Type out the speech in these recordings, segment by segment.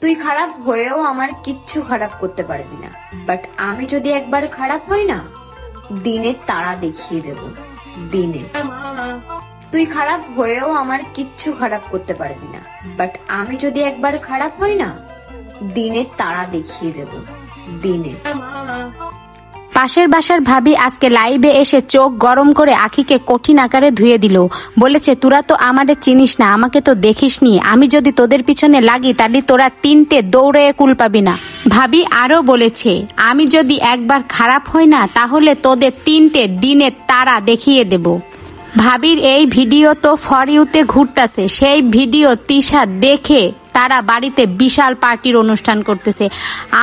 তুই খারাপ হয়েও আমার কিচ্ছু খারাপ করতে পারবি না, বাট আমি যদি একবার খারাপ হই না, দিনের তারা দেখিয়ে দেব। দিনে তুই খারাপ হয়েও আমার কিচ্ছু খারাপ করতে পারবি না, বাট আমি যদি একবার খারাপ হই না, দিনের তারা দেখিয়ে দেব। দিনে পাশের বাসার ভাবি আজকে লাইভে এসে চোখ গরম করে আখিকে কঠিন আকারে ধুয়ে দিল। বলেছে, তোরা তো আমাদের চিনিস না, আমাকে তো দেখিসনি, আমি যদি তোদের পিছনে লাগি তাহলে তোরা তিনটে দৌড়ে কুল পাবি না। ভাবি আরো বলেছে, আমি যদি একবার খারাপ হই না, তাহলে তোদের তিনটে দিনের তারা দেখিয়ে দেব। ভাবির এই ভিডিও তো ফর ইউতে ঘুরতেছে, সেই ভিডিও তিশা দেখে তারা বাড়িতে বিশাল পার্টির অনুষ্ঠান করতেছে।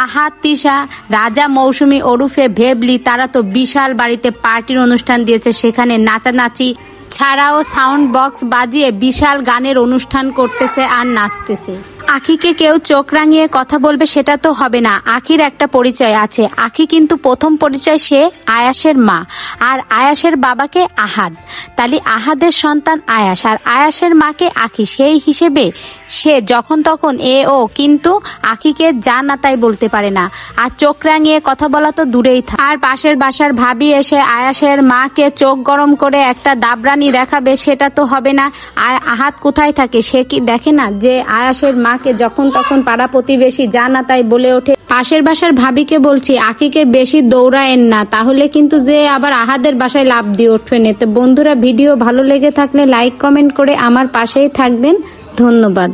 আহাদ, তিশা, রাজা, মৌসুমী ওরফে ভেবলি, তারা তো বিশাল বাড়িতে পার্টির অনুষ্ঠান দিয়েছে। সেখানে নাচানাচি ছাড়াও সাউন্ড বক্স বাজিয়ে বিশাল গানের অনুষ্ঠান করতেছে আর নাচতেছে। আখিকে কেউ চোখ রাঙিয়ে কথা বলবে সেটা তো হবে না। আখির একটা পরিচয় আছে। আখি কিন্তু প্রথম পরিচয় সে আয়াসের মা, আর আয়াসের বাবাকে আহাদ, তাহলে আহাদের সন্তান আয়াস, আর আয়াসের মাকে আখি। সেই হিসেবে সে যখন তখন ও কিন্তু আখিকে যা না তাই বলতে পারে না। আর চোখ রাঙিয়ে কথা বলা তো দূরেই থাকে। আর পাশের বাসার ভাবি এসে আয়াসের মাকে চোখ গরম করে একটা দাবরানি দেখাবে, সেটা তো হবে না। আহাদ কোথায় থাকে, সে কি দেখে না যে আয়াসের মাকে যখন তখন পাড়া প্রতিবেশী যা না তাই বলে ওঠে। পাশের বাসার ভাবিকে বলছি, আখিকে বেশি দৌড়ায়েন না, তাহলে কিন্তু যে আবার আহাদের বাসায় লাভ দিয়ে উঠবেন। তো বন্ধুরা, ভিডিও ভালো লেগে থাকলে লাইক কমেন্ট করে আমার পাশেই থাকবেন। ধন্যবাদ।